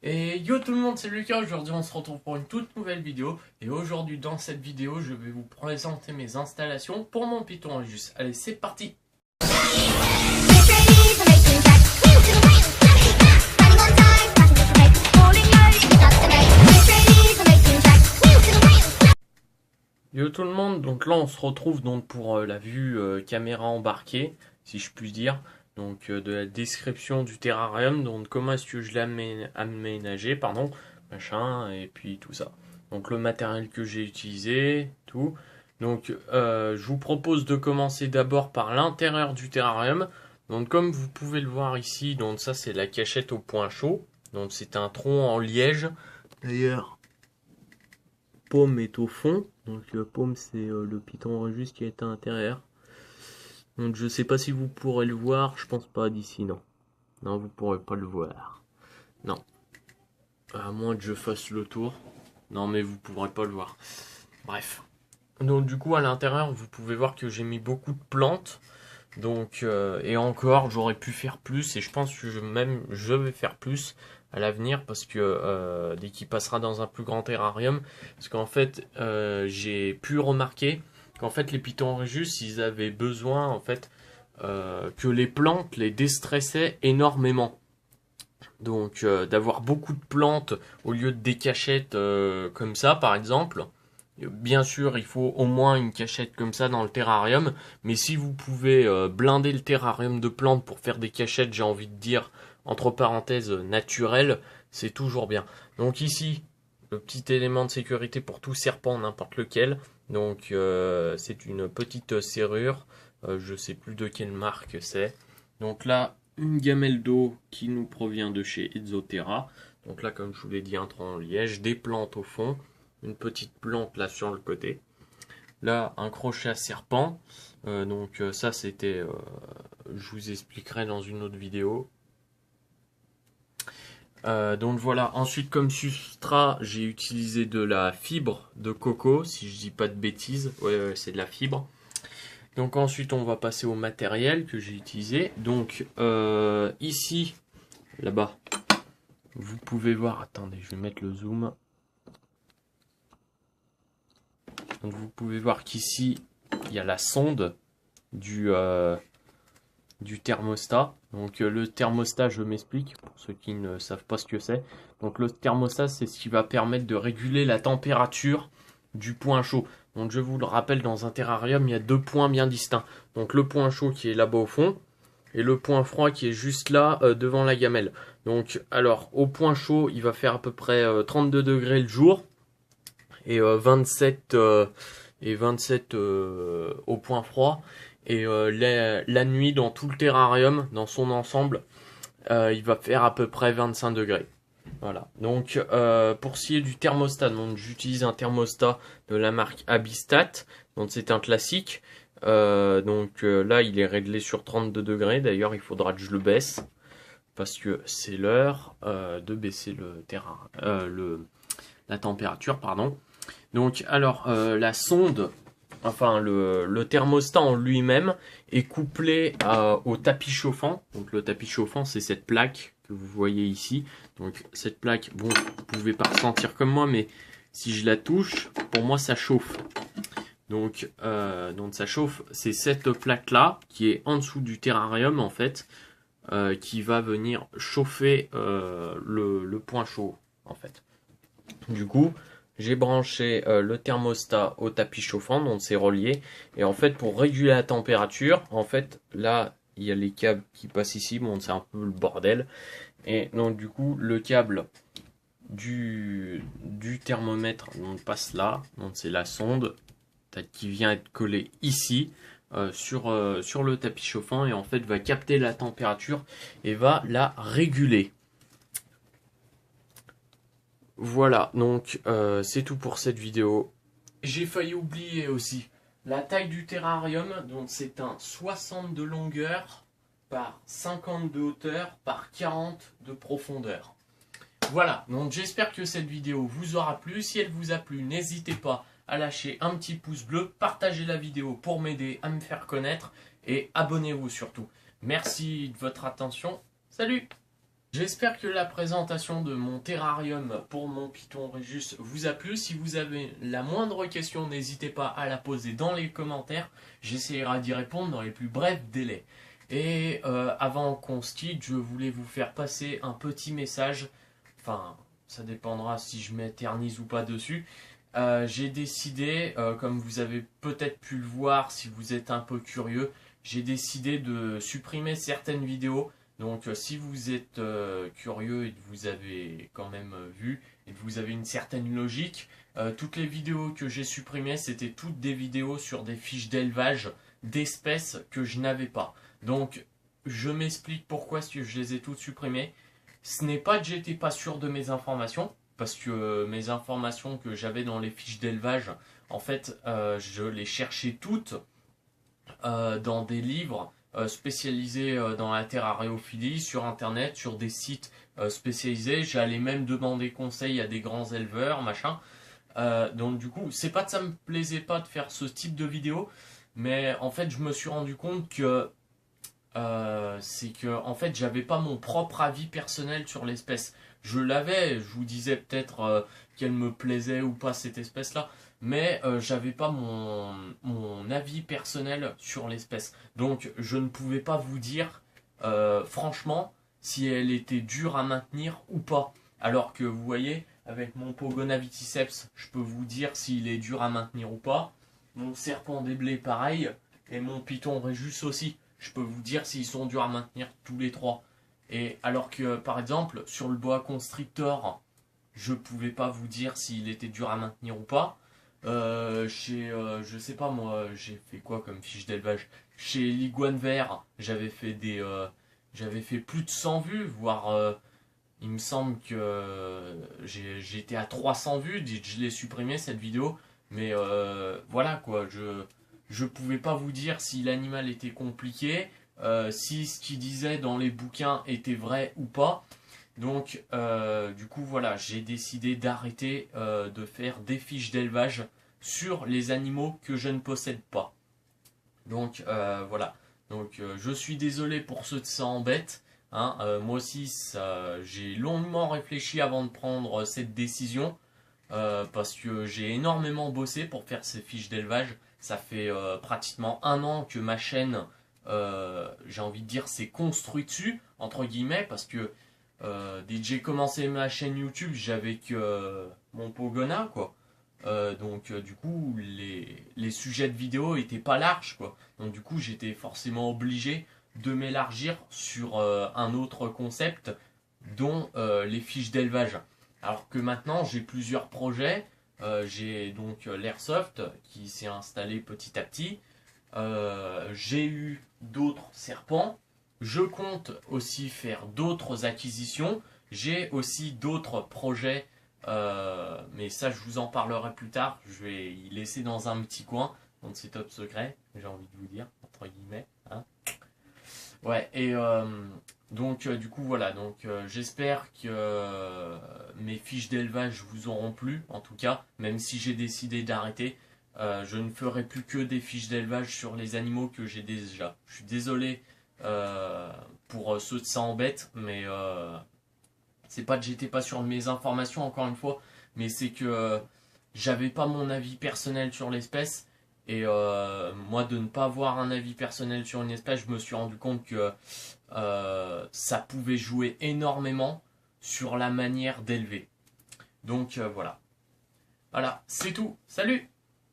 Et yo tout le monde, c'est Lucas. Aujourd'hui on se retrouve pour une toute nouvelle vidéo. Et aujourd'hui dans cette vidéo je vais vous présenter mes installations pour mon Python Regius. Allez, c'est parti. Yo tout le monde, donc là on se retrouve donc pour la vue caméra embarquée, si je puis dire. Donc de la description du terrarium, donc comment est-ce que je l'ai aménagé, pardon, machin, et puis tout ça. Donc le matériel que j'ai utilisé, tout. Donc je vous propose de commencer d'abord par l'intérieur du terrarium. Donc comme vous pouvez le voir ici, donc ça c'est la cachette au point chaud. Donc c'est un tronc en liège. D'ailleurs, Paume est au fond. Donc Paume c'est le Python Regius qui est à l'intérieur. Donc je sais pas si vous pourrez le voir, je pense pas d'ici, non. Non, vous pourrez pas le voir. Non. À moins que je fasse le tour. Non, mais vous pourrez pas le voir. Bref. Donc du coup, à l'intérieur, vous pouvez voir que j'ai mis beaucoup de plantes. Donc, et encore, j'aurais pu faire plus. Et je pense que je vais faire plus à l'avenir. Parce que dès qu'il passera dans un plus grand terrarium. Parce qu'en fait, j'ai pu remarquer qu'en fait les Python Regius ils avaient besoin en fait que les plantes les déstressaient énormément. Donc d'avoir beaucoup de plantes au lieu de des cachettes comme ça par exemple. Bien sûr il faut au moins une cachette comme ça dans le terrarium. Mais si vous pouvez blinder le terrarium de plantes pour faire des cachettes, j'ai envie de dire entre parenthèses naturelles, c'est toujours bien. Donc ici le petit élément de sécurité pour tout serpent n'importe lequel. Donc c'est une petite serrure, je sais plus de quelle marque c'est. Donc là une gamelle d'eau qui nous provient de chez Exoterra. Donc là comme je vous l'ai dit un tronc en liège, des plantes au fond, une petite plante là sur le côté. Là un crochet à serpent, donc ça c'était, je vous expliquerai dans une autre vidéo. Donc voilà, ensuite comme substrat j'ai utilisé de la fibre de coco, si je dis pas de bêtises, ouais, c'est de la fibre. Donc ensuite on va passer au matériel que j'ai utilisé. Donc ici, là-bas, vous pouvez voir, attendez je vais mettre le zoom. Donc vous pouvez voir qu'ici il y a la sonde du thermostat. Donc le thermostat, je m'explique pour ceux qui ne savent pas ce que c'est. Donc le thermostat, c'est ce qui va permettre de réguler la température du point chaud. Donc je vous le rappelle, dans un terrarium, il y a deux points bien distincts. Donc le point chaud qui est là-bas au fond et le point froid qui est juste là devant la gamelle. Donc alors au point chaud, il va faire à peu près 32 degrés le jour et 27 au point froid. Et la nuit dans tout le terrarium, dans son ensemble, il va faire à peu près 25 degrés. Voilà. Donc pour ce qui est du thermostat, donc j'utilise un thermostat de la marque Abistat. Donc c'est un classique. Donc là il est réglé sur 32 degrés. D'ailleurs il faudra que je le baisse. Parce que c'est l'heure de baisser la température, pardon. Donc alors la sonde, enfin le thermostat en lui-même est couplé au tapis chauffant. Donc le tapis chauffant c'est cette plaque que vous voyez ici. Donc cette plaque, bon vous pouvez pas ressentir comme moi, mais si je la touche, pour moi ça chauffe. Donc ça chauffe, c'est cette plaque là qui est en dessous du terrarium en fait, qui va venir chauffer le point chaud en fait. Du coup j'ai branché le thermostat au tapis chauffant, donc c'est relié. Et en fait, pour réguler la température, en fait, là, il y a les câbles qui passent ici. Bon, c'est un peu le bordel. Et donc, du coup, le câble du thermomètre on passe là. Donc, c'est la sonde qui vient être collée ici sur le tapis chauffant. Et en fait, va capter la température et va la réguler. Voilà, donc c'est tout pour cette vidéo. J'ai failli oublier aussi la taille du terrarium. Donc c'est un 60 de longueur par 50 de hauteur par 40 de profondeur. Voilà, donc j'espère que cette vidéo vous aura plu. Si elle vous a plu, n'hésitez pas à lâcher un petit pouce bleu, partagez la vidéo pour m'aider à me faire connaître et abonnez-vous surtout. Merci de votre attention. Salut! J'espère que la présentation de mon terrarium pour mon Python Régus vous a plu. Si vous avez la moindre question, n'hésitez pas à la poser dans les commentaires. J'essaierai d'y répondre dans les plus brefs délais. Et avant qu'on se quitte, je voulais vous faire passer un petit message. Enfin, ça dépendra si je m'éternise ou pas dessus. J'ai décidé, comme vous avez peut-être pu le voir si vous êtes un peu curieux, j'ai décidé de supprimer certaines vidéos. Donc si vous êtes curieux et que vous avez quand même vu et que vous avez une certaine logique, toutes les vidéos que j'ai supprimées, c'était toutes des vidéos sur des fiches d'élevage d'espèces que je n'avais pas. Donc je m'explique pourquoi je les ai toutes supprimées. Ce n'est pas que j'étais pas sûr de mes informations, parce que mes informations que j'avais dans les fiches d'élevage, en fait, je les cherchais toutes dans des livres spécialisés dans la terrariophilie, sur internet, sur des sites spécialisés. J'allais même demander conseil à des grands éleveurs, machin. Donc du coup, c'est pas que ça me plaisait pas de faire ce type de vidéo, mais en fait, je me suis rendu compte que c'est que en fait, j'avais pas mon propre avis personnel sur l'espèce. Je l'avais, je vous disais peut-être qu'elle me plaisait ou pas cette espèce-là, mais j'avais pas mon avis personnel sur l'espèce. Donc je ne pouvais pas vous dire franchement si elle était dure à maintenir ou pas. Alors que vous voyez, avec mon Pogona viticeps, je peux vous dire s'il est dur à maintenir ou pas. Mon serpent des blés pareil, et mon Python Régus aussi. Je peux vous dire s'ils sont durs à maintenir tous les trois. Et alors que par exemple sur le boa constrictor, je pouvais pas vous dire s'il était dur à maintenir ou pas. Je sais pas moi, j'ai fait quoi comme fiche d'élevage. Chez l'iguane vert, j'avais fait plus de 100 vues, voire il me semble que j'étais à 300 vues. Je l'ai supprimé cette vidéo, mais voilà quoi, je pouvais pas vous dire si l'animal était compliqué, si ce qu'il disait dans les bouquins était vrai ou pas. Donc, du coup, voilà, j'ai décidé d'arrêter de faire des fiches d'élevage sur les animaux que je ne possède pas. Donc, voilà. Donc, je suis désolé pour ceux que ça embête. Hein. Moi aussi, j'ai longuement réfléchi avant de prendre cette décision. Parce que j'ai énormément bossé pour faire ces fiches d'élevage. Ça fait pratiquement un an que ma chaîne, j'ai envie de dire, s'est construite dessus, entre guillemets, parce que dès que j'ai commencé ma chaîne YouTube, j'avais que mon Pogona, quoi. Donc du coup, les sujets de vidéo étaient pas larges, quoi. Donc du coup, j'étais forcément obligé de m'élargir sur un autre concept, dont les fiches d'élevage. Alors que maintenant, j'ai plusieurs projets. J'ai donc l'Airsoft qui s'est installé petit à petit. J'ai eu d'autres serpents. Je compte aussi faire d'autres acquisitions. J'ai aussi d'autres projets, mais ça je vous en parlerai plus tard. Je vais y laisser dans un petit coin, donc c'est top secret, j'ai envie de vous dire, entre guillemets. Hein. Ouais, et donc du coup voilà, donc j'espère que mes fiches d'élevage vous auront plu, en tout cas, même si j'ai décidé d'arrêter. Je ne ferai plus que des fiches d'élevage sur les animaux que j'ai déjà. Je suis désolé pour ceux que ça embête, mais c'est pas que j'étais pas sur mes informations encore une fois, mais c'est que j'avais pas mon avis personnel sur l'espèce. Et moi, de ne pas avoir un avis personnel sur une espèce, je me suis rendu compte que ça pouvait jouer énormément sur la manière d'élever. Donc voilà. Voilà, c'est tout. Salut!